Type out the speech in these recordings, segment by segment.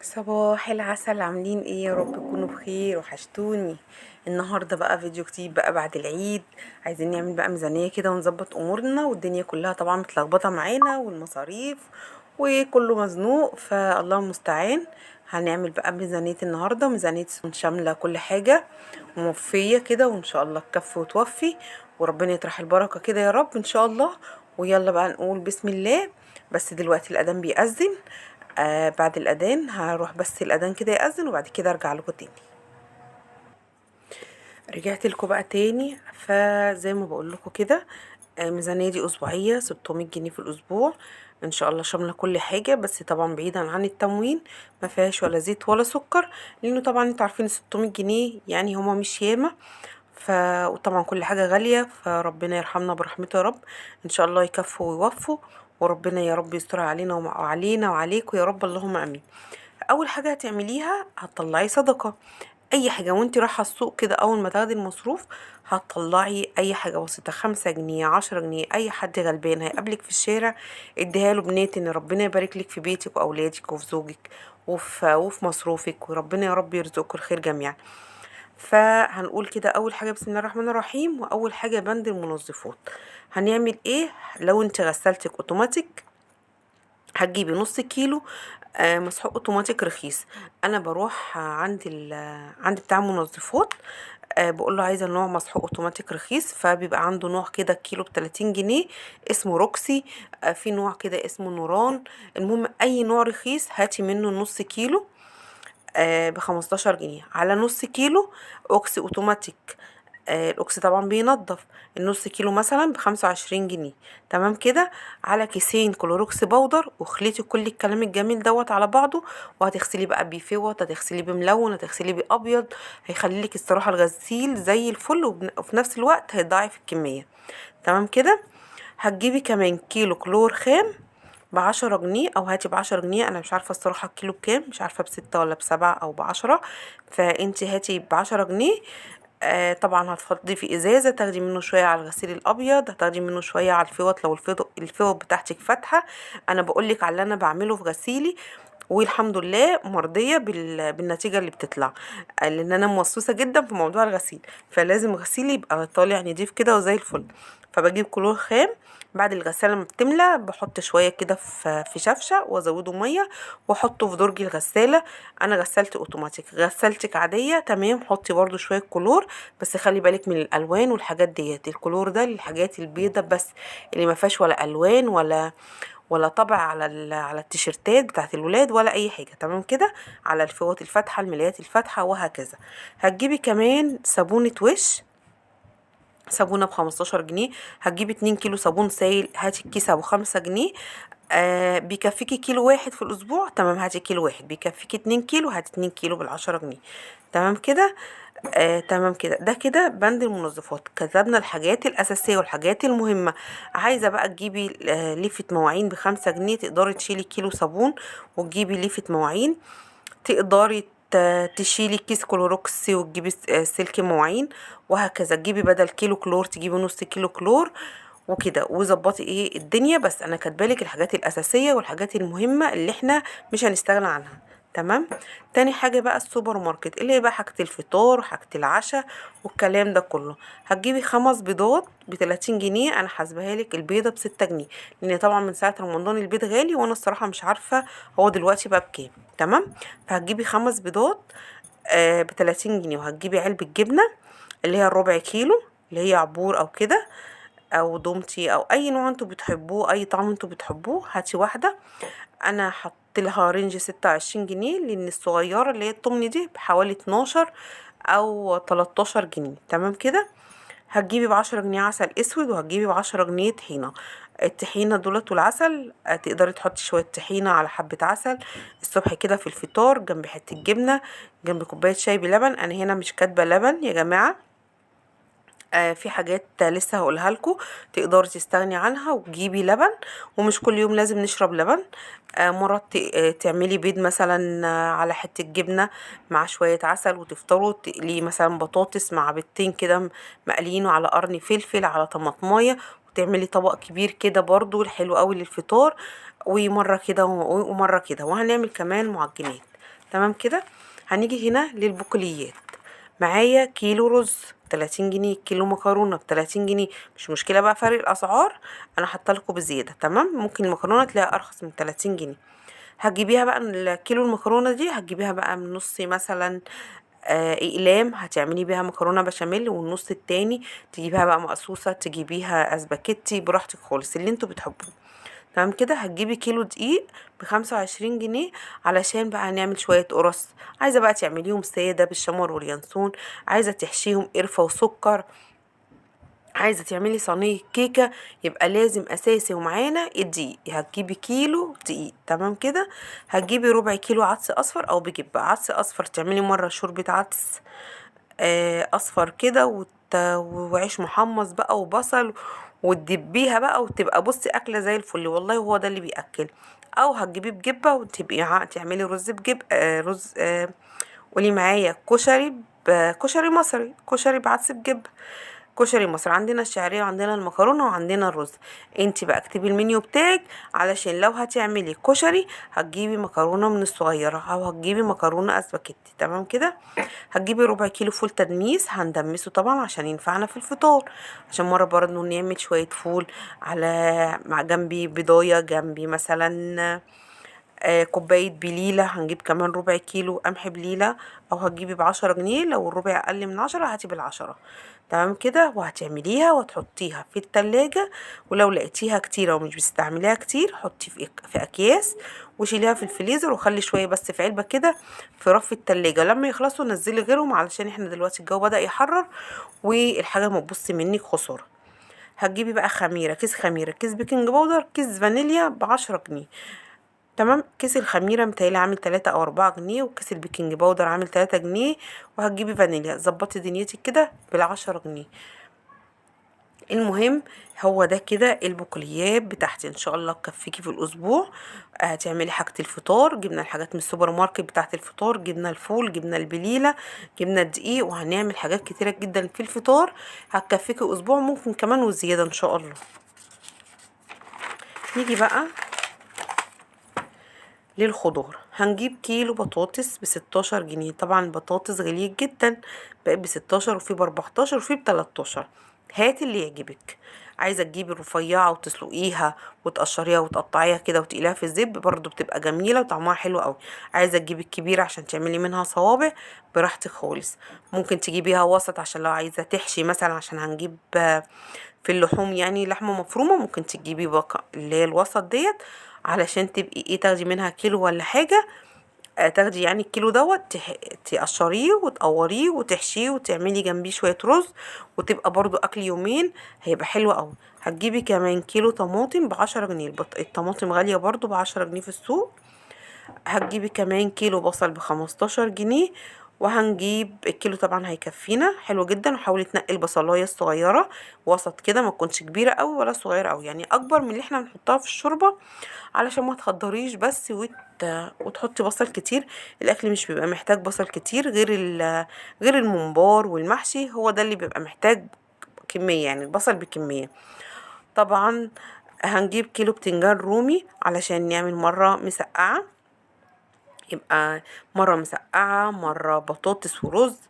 صباح العسل، عاملين ايه؟ يا رب تكونوا بخير، وحشتوني. النهارده بقى فيديو جديد بقى بعد العيد. عايزين نعمل بقى ميزانية كده ونظبط امورنا، والدنيا كلها طبعا متلخبطة معانا، والمصاريف وكله مزنوق، فالله المستعان. هنعمل بقى ميزانية النهارده، ميزانية شاملة كل حاجة وموفية كده، وان شاء الله تكفي وتوفي، وربنا يطرح البركة كده يا رب ان شاء الله. ويلا بقى نقول بسم الله. بس دلوقتي الأذان بيأذن. بعد الأذان هروح، بس الأذان كده يأذن وبعد كده أرجع لكم تاني. رجعت لكم بقى تاني، فزي ما بقول لكم كده. ميزانية دي أسبوعية، 600 جنيه في الأسبوع. إن شاء الله شاملة كل حاجة، بس طبعا بعيدا عن التموين. ما فيهاش ولا زيت ولا سكر، لأنه طبعا انتوا عارفين 600 جنيه يعني هما مش ياما. وطبعا كل حاجة غالية، فربنا يرحمنا برحمته يا رب. ان شاء الله يكفوا ويوفوا، وربنا يا رب يستر علينا وعلينا وعليكم يا رب، اللهم امين. اول حاجة هتعمليها هتطلعي صدقة. اي حاجة وانتي رايحة السوق كده، اول ما تاخدي المصروف هتطلعي اي حاجة بسيطة، 5 جنيه 10 جنيه، اي حد غلبان هيقابلك في الشارع اديها له بنية ان ربنا يبارك لك في بيتك واولادك وفي زوجك وفي مصروفك، وربنا يا رب يرزقكم الخير جميعا. فهنقول كده اول حاجه بسم الله الرحمن الرحيم، واول حاجه بند المنظفات. هنعمل ايه؟ لو انت غسلتك اوتوماتيك هتجيبي نص كيلو مسحوق اوتوماتيك رخيص. انا بروح عند بتاع منظفات، بقول له عايزه نوع مسحوق اوتوماتيك رخيص، فبيبقى عنده نوع كده كيلو ب30 جنيه اسمه روكسي. في نوع كده اسمه نوران. المهم اي نوع رخيص هاتي منه نص كيلو ب15 جنيه على نص كيلو اوكسي اوتوماتيك. الاوكسي طبعا بينضف. النص كيلو مثلا ب25 جنيه. تمام كده. على كيسين كلوروكس باودر، واخلطي كل الكلام الجميل دوت على بعضه. وهتغسلي بقى بفوط، هتغسلي بملون، هتغسلي بابيض. هيخلي لك الصراحه الغسيل زي الفل، وفي نفس الوقت هيضاعف الكميه. تمام كده. هتجيبي كمان كيلو كلور خام ب10 جنيه، او هاتي ب10 جنيه. انا مش عارفه الصراحه الكيلو بكام، مش عارفه ب6 ولا ب7 او ب10. فانتي هاتي ب10 جنيه. طبعا هتفضي في ازازه، تاخدي منه شويه على الغسيل الابيض، هتاخدي منه شويه على الفوط لو الفوط بتاعتك فاتحه. انا بقولك على اللي انا بعمله في غسيلي، والحمد لله مرضيه بالنتيجه اللي بتطلع. لان انا موسوسه جدا في موضوع الغسيل، فلازم غسيلي يبقى طالع نضيف كده وزي الفل. فبجيب كلور خام. بعد الغسالة لما بتملى بحط شوية كده في شفشة، وازوده مية واحطه في درج الغسالة. انا غسلت اوتوماتيك، غسلتك عادية تمام حطي برضو شوية كلور. بس خلي بالك من الالوان والحاجات ديت، الكلور ده للحاجات البيضة بس، اللي ما فيهاش ولا الوان ولا طبع على التيشيرتات بتاعت الولاد ولا اي حاجة. تمام كده. على الفوط الفاتحة، الملايات الفاتحة، وهكذا. هتجيبي كمان صابونة وش، صابونة ب15 جنيه. هتجيبي 2 كيلو صابون سائل، هاتي الكيس ابو 5 جنيه. بيكفيكي كيلو واحد في الاسبوع، تمام هاتي كيلو واحد. بيكفيكي 2 كيلو، هاتي 2 كيلو ب10 جنيه. تمام كده. تمام كده. ده كده بند المنظفات، كتبنا الحاجات الأساسية والحاجات المهمة. عايزة بقى تجيبي ليفة مواعين ب5 جنيه، تقدري تشيلي كيلو صابون وتجيبي ليفة مواعين. تقدري تشيلي كيس كلوروكس وتجيبي سلك مواعين، وهكذا. تجيبي بدل كيلو كلور تجيبي نص كيلو كلور، وكده. وظبطي ايه الدنيا. بس انا كاتبالك الحاجات الاساسيه والحاجات المهمه اللي احنا مش هنستغنى عنها. تمام. تاني حاجه بقى السوبر ماركت، اللي هي بقى حاجه الفطار وحاجه العشاء والكلام ده كله. هتجيبي 5 بيضات ب30 جنيه. انا حاسباها لك البيضه ب6 جنيه، لان طبعا من ساعه رمضان البيض غالي، وانا الصراحه مش عارفه هو دلوقتي بقى بكام. تمام. فهتجيبي 5 بيضات ب30 جنيه. وهتجيبي علبه جبنه اللي هي الربع كيلو، اللي هي عبور او كده، او دومتي، او اي نوع انتوا بتحبوه، اي طعم انتوا بتحبوه هاتي واحده. انا حط لها رينج 26 جنيه، لان الصغيره اللي هي التمن دي بحوالي 12 او 13 جنيه. تمام كده. هتجيبي ب10 جنيه عسل اسود، وهتجيبي ب10 جنيه طحينه. الطحينه دولت والعسل تقدري تحطي شويه طحينه على حبه عسل الصبح كده في الفطار، جنب حته جبنه، جنب كوبايه شاي بلبن. انا هنا مش كاتبه لبن يا جماعه. في حاجات لسه هقولها لكم تقدري تستغني عنها وتجيبي لبن. ومش كل يوم لازم نشرب لبن. مرة تعملي بيض مثلا على حتة جبنة مع شوية عسل، وتفطروا تقلي مثلا بطاطس مع بيضتين كده مقليينه على قرن فلفل على طماطمايه، وتعملي طبق كبير كده برضو حلو قوي للفطار. ومرة كده ومرة كده. وهنعمل كمان معجنات. تمام كده. هنيجي هنا للبقوليات. معايا كيلو رز 30 جنيه، كيلو مكرونه ب30 جنيه. مش مشكله بقى فرق الاسعار، انا حاطه لكم بزياده. تمام، ممكن المكرونه تلاقيها ارخص من 30 جنيه. هتجيبيها بقى الكيلو المكرونه دي، هتجيبيها بقى من نص مثلا اقلام، هتعملي بيها مكرونه بشاميل، والنص التاني تجيبيها بقى مقصوصه، تجيبيها اسباجيتي، براحتك خالص اللي انتوا بتحبوه. تمام كده. هتجيبي كيلو دقيق ب25 جنيه، علشان بقى هنعمل شوية قرص. عايزة بقى تعمليهم سادة بالشمر واليانسون، عايزة تحشيهم قرفة وسكر، عايزة تعملي صينية كيكة، يبقى لازم أساسي ومعانا الدقيق. هتجيبي كيلو دقيق. تمام كده. هتجيبي ربع كيلو عدس أصفر، أو بجيب بقى عدس أصفر تعملي مرة شوربة عدس اصفر كده، وعيش محمص بقى وبصل، وتدبيها بقى وتبقى بصي اكله زي الفل والله، هو ده اللي بياكل. او هتجيبيه بجبه وتبقي تعملي رز بجب رز قولي معايا كشري، كشري مصري، كشري بعدس بجبه، كشري مصر. عندنا الشعريه وعندنا المكرونه وعندنا الرز. انتي بقى اكتبي المنيو بتاعك، علشان لو هتعملي كشري هتجيبي مكرونه من الصغيره، او هتجيبي مكرونه اسباجيتي. تمام كده. هتجيبي ربع كيلو فول تدميس، هندمسه طبعا عشان ينفعنا في الفطار، عشان مره برضه نعمل شويه فول على مع جنبي بضايه، جنبي مثلا كوباية بليلة. هنجيب كمان ربع كيلو قمح بليلة، او هتجيبي ب10 جنيه، لو الربع اقل من 10 هاتي بالعشرة. تمام كده. وهتعمليها وتحطيها في التلاجة، ولو لقيتيها كتيرة ومش بتستعمليها كتير حطي في اكياس، وشيليها في الفريزر، وخلي شوية بس في علبة كده في رف التلاجة. لما يخلصوا نزلي غيرهم، علشان احنا دلوقتي الجو بدأ يحرر والحاجة ما تبص منك خسارة. هتجيبي بقى خميرة، كيس خميرة، كيس بيكنج باودر، كيس فانيليا ب10 جنيه. تمام. كيس الخميرة متهيألي عامل 3 أو 4 جنيه، وكيس البيكنج باودر عامل 3 جنيه. وهتجيبي فانيليا، ظبطي دنيتك كده بال10 جنيه. المهم، هو ده كده البقوليات بتاعتي، ان شاء الله تكفيكي في الاسبوع. هتعملي حاجة الفطار، جبنا الحاجات من السوبر ماركت بتاعت الفطار، جبنا الفول، جبنا البليلة، جبنا الدقيق، وهنعمل حاجات كتيرة جدا في الفطار هتكفيكي اسبوع، ممكن كمان وزيادة ان شاء الله. نيجي بقى للخضار. هنجيب كيلو بطاطس ب16 جنيه. طبعا البطاطس غليت جدا، بقت ب16 وفي ب14 وفي ب13. هاتي اللي يعجبك. عايزه تجيبي الرفيعه وتسلقيها وتقشريها وتقطعيها كده وتقليها في الزيت، برضو بتبقى جميله وطعمها حلو قوي. عايزه تجيبي الكبيره عشان تعملي منها صوابع، براحتك خالص. ممكن تجيبيها وسط عشان لو عايزه تحشي مثلا، عشان هنجيب في اللحوم يعني لحمه مفرومه، ممكن تجيبي بقى اللي هي الوسط ديت، علشان تبقي ايه تاخدي منها كيلو ولا حاجة. تاخدي يعني الكيلو دوت تقشريه وتقوريه وتحشيه وتعملي جنبيه شوية رز، وتبقى برضو اكل يومين، هيبقى حلو قوي. هتجيبي كمان كيلو طماطم ب10 جنيه، الطماطم غالية برضو ب10 جنيه في السوق. هتجيبي كمان كيلو بصل ب15 جنيه. وهنجيب الكيلو طبعا هيكفينا حلو جدا. وحاولي تنقي البصلايه الصغيره وسط كده، ما تكونش كبيره قوي ولا صغيره قوي، يعني اكبر من اللي احنا بنحطها في الشوربه، علشان ما تخضريش بس وتحطي بصل كتير. الاكل مش بيبقى محتاج بصل كتير، غير الممبار والمحشي، هو ده اللي بيبقى محتاج كميه، يعني البصل بكميه. طبعا هنجيب كيلو بتنجان رومي علشان نعمل مره مسقعه، يبقى مرة مسقعة، مرة بطاطس ورز،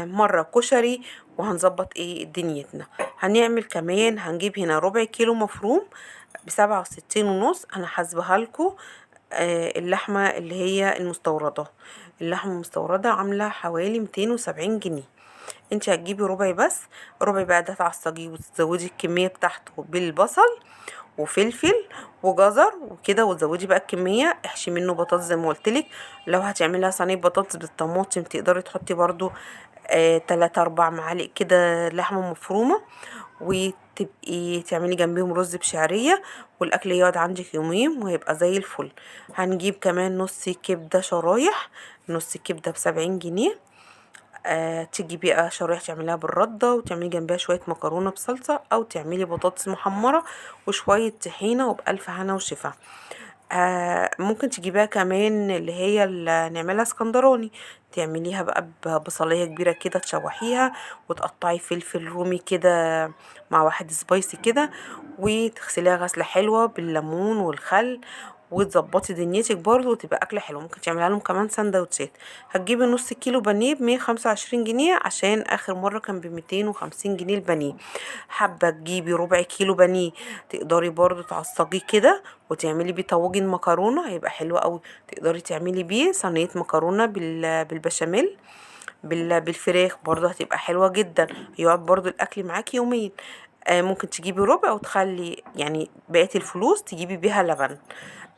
مرة كشري، وهنظبط ايه دنيتنا. هنعمل كمان، هنجيب هنا ربع كيلو مفروم ب67 ونص، انا حاسبها لكم. اللحمة اللي هي المستوردة، اللحمة المستوردة عاملة حوالي 270 جنيه. انت هتجيبي ربع بس، ربع بقى ده تعصجيه وتزودي الكمية بتاعته بالبصل وفلفل وجزر وكده، وتزودي بقى الكميه، احشي منه بطاطس زي ما قلتلك. لو هتعملها صينيه بطاطس بالطماطم تقدري تحطي برضو 3 4 معالق كده لحمه مفرومه، وتبقي تعملي جنبيهم رز بشعريه، والاكل يقعد عندك يومين وهيبقى زي الفل. هنجيب كمان نص كبده شرايح، نص كبده ب70 جنيه. تجيبي بقى شرايح تعمليها بالردة، وتعملي جنبها شوية مكرونة بصلصة، أو تعملي بطاطس محمرة وشوية طحينة، وبألف هنا وشفا. ممكن تجيبيها كمان اللي هي اللي نعملها اسكندراني، تعمليها بقى ببصلية كبيرة كده تشوحيها، وتقطعي فلفل رومي كده مع واحد سبايسي كده، وتغسليها غسلة حلوة بالليمون والخل، وتظبطي دنيتك برضو وتبقى اكله حلوه. ممكن تعملها لهم كمان سندوتشات. هتجيبي نص كيلو بانيه ب125 جنيه، عشان اخر مره كان ب250 جنيه البانيه. حابه تجيبي ربع كيلو بانيه، تقدري برضو تعصجيه كده وتعملي بيه طواجن مكرونه، هيبقى حلو قوي. تقدري تعملي بيه صينيه مكرونه بالبشاميل، بالفراخ برضو هتبقى حلوة جدا. يقعد برضو الأكل معاكي يومين. ممكن تجيبي ربع وتخلي يعني بقية الفلوس تجيبي بيها لبن.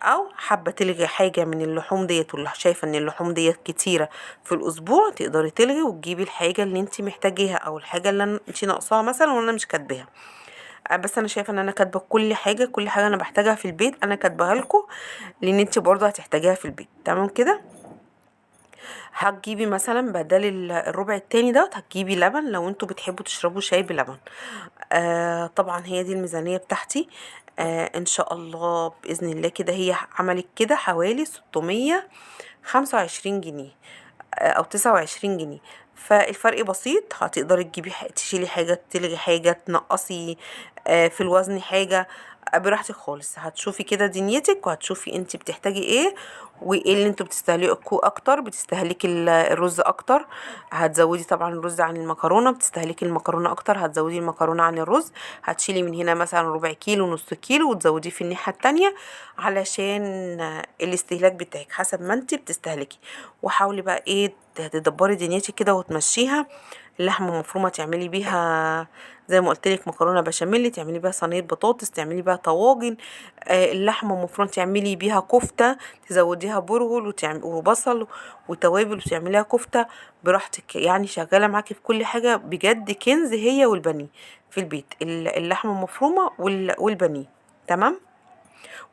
او حابة تلغي حاجة من اللحوم ديت، واللي شايفة ان اللحوم ديت كتيرة في الاسبوع، تقدري تلغي وتجيبي الحاجة اللي انت محتاجاها او الحاجة اللي انت ناقصاها مثلا وانا مش كاتباها. بس انا شايفة ان انا كاتبة كل حاجة انا بحتاجها في البيت انا كاتباها لكم، لان انت برضو هتحتاجيها في البيت. تمام كده. هتجيبي مثلا بدل الربع التاني دوت، هتجيبي لبن لو انتوا بتحبوا تشربوا شاي بلبن. طبعا هي دي الميزانية بتاعتي. ان شاء الله بإذن الله كده هي عملت كده حوالي 625 جنيه، او 29 جنيه. فالفرق بسيط. هتقدري تجيبي تشيلي حاجة، تلغي حاجة، تنقصي في الوزن حاجة، براحتك خالص. هتشوفي كده دنيتك وهتشوفي انت بتحتاجي ايه، وايه اللي انتوا بتستهلكوا اكتر. بتستهلكي الرز اكتر، هتزودي طبعا الرز عن المكرونه. بتستهلكي المكرونه اكتر، هتزودي المكرونه عن الرز. هتشيلي من هنا مثلا ربع كيلو، نص كيلو، وتزوديه في الناحيه التانية، علشان الاستهلاك بتاعك حسب ما انت بتستهلكي. وحاولي بقى ايه تدبري دنيتك كده وتمشيها. اللحمه المفرومه تعملي بيها زي ما قلت لك مكرونه بشاميل، تعملي بيها صينيه بطاطس، تعملي بيها طواجن. اللحمه المفرومه تعملي بيها كفته، تزوديها برغل وبصل وتوابل وتعمليها كفته براحتك. يعني شغاله معاكي في كل حاجه بجد. كنز هي والبانيه في البيت، اللحمه المفرومه والبانيه. تمام.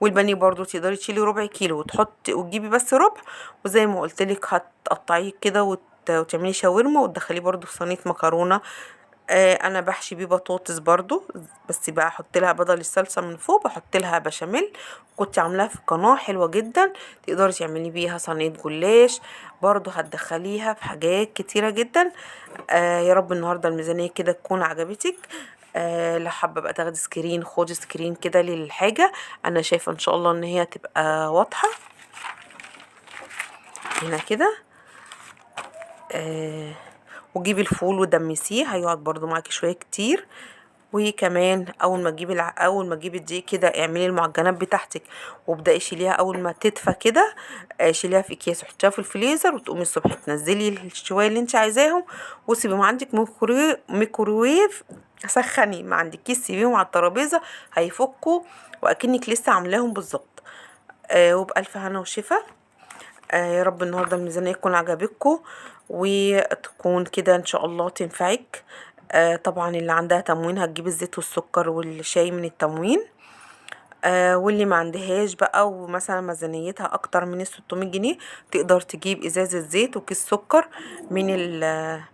والبانيه برضو تقدري تشيلي ربع كيلو وتحطي وتجيبي بس ربع، وزي ما قلت لك هتقطعيه كده وتعملي شاورما وتدخليه برضو في صينيه مكرونه. انا بحشي بيه بطاطس برضو، بس بقى احط لها بدل الصلصه من فوق بحط لها بشاميل. كنت عاملاها في القناه حلوه جدا. تقدري تعملي بيها صينيه جلاش برضو، هتدخليها في حاجات كتيره جدا. يا رب النهارده الميزانيه كده تكون عجبتك. لو حابه بقى تاخدي سكرين خدي سكرين كده للحاجه. انا شايفه ان شاء الله ان هي تبقى واضحه هنا كده. آه وجيبي الفول ودمسيه، هيقعد برضو معاكي شويه كتير. وكمان اول ما تجيبي الدقيق كده اعملي المعجنات بتاعتك، وابداي شيليها اول ما تدفى كده. شيليها في اكياس وحطيها في الفريزر، وتقومي الصبح تنزلي الشويه اللي انت عايزاهم، وسيبي ما عندك ميكروويف. سخني ما عندكيش سيبيهم على الترابيزه، هيفكوا واكنك لسه عاملاهم بالظبط. وبألف هنا وشفا. يا رب النهارده الميزانية تكون عجبتكم، وتكون كده ان شاء الله تنفعك. طبعا اللي عندها تموين هتجيب الزيت والسكر والشاي من التموين. واللي ما عندهاش بقى ومثلا ميزانيتها اكتر من 600 جنيه، تقدر تجيب ازازة زيت وكيس سكر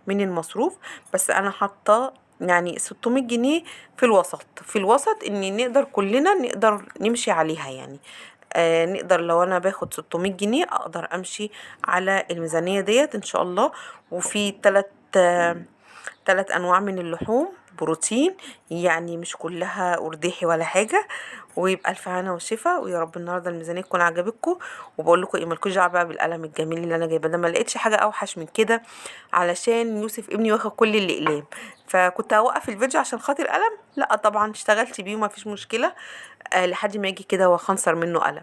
من المصروف. بس انا حاطه يعني 600 جنيه في الوسط ان نقدر كلنا نقدر نمشي عليها يعني. نقدر لو انا باخد 600 جنيه اقدر امشي على الميزانية ديت ان شاء الله. وفي تلات انواع من اللحوم بروتين، يعني مش كلها ارداحي ولا حاجه. ويبقى الف هنا وشفا. ويا رب النهارده الميزانيه تكون عجبتكم. وبقول لكم ايه، مالكوش دعوه بقى بالقلم الجميل اللي انا جايباه ده، ما لقيتش حاجه اوحش من كده، علشان يوسف ابني واخد كل الاقلام. فكنت هوقف الفيديو عشان خاطر قلم، لا طبعا اشتغلت بيه وما فيش مشكله. لحد ما يجي كده واخنصر منه قلم.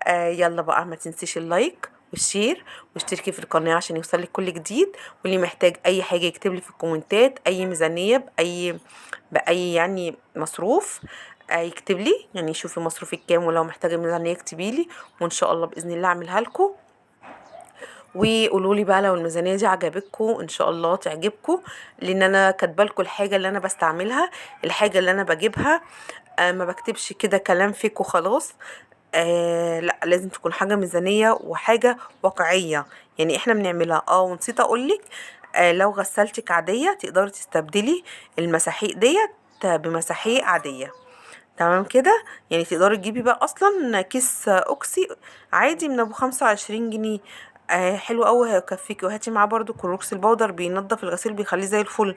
يلا بقى ما تنسيش اللايك والشير واشتركي في القناة عشان يوصلك كل جديد. واللي محتاج اي حاجة يكتب لي في الكومنتات، اي ميزانية بأي يعني مصروف، يكتب لي يعني شوفي مصروفك كام، ولو محتاجة ميزانية اكتبي لي وان شاء الله بإذن الله اعملها لكم. وقولوا لي بقى لو الميزانيه دي عجبتكم، ان شاء الله تعجبكم، لان انا كاتبه لكم الحاجه اللي انا بستعملها، الحاجه اللي انا بجيبها. ما بكتبش كده كلام فيك وخلاص. لا لازم تكون حاجه ميزانيه وحاجه واقعيه يعني احنا بنعملها. ونسيت اقولك، لو غسالتك عاديه تقدري تستبدلي المساحيق ديت بمساحيق عاديه. تمام كده. يعني تقدري تجيبي بقى اصلا كيس اوكسي عادي من ابو 25 جنيه. حلو قوي هيكفيكي. وهاتي معاه برضو كلوروكس البودر بينضف الغسيل بيخليه زي الفل.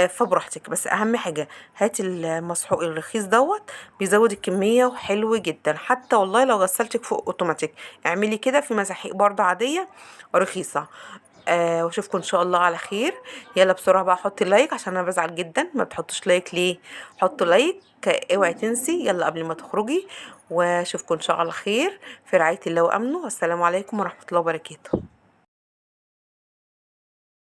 فبراحتك، بس اهم حاجه هاتي المسحوق الرخيص دوت، بيزود الكميه وحلو جدا. حتى والله لو غسلتك فوق اوتوماتيك اعملي كده في مساحيق برضه عاديه رخيصه. واشوفكم ان شاء الله على خير. يلا بسرعه بقى حطي لايك عشان انا بزعل جدا ما بتحطوش لايك ليه. حطوا لايك، اوعي تنسي يلا قبل ما تخرجي. واشوفكم ان شاء الله على خير في رعايه الله وامنه، والسلام عليكم ورحمه الله وبركاته.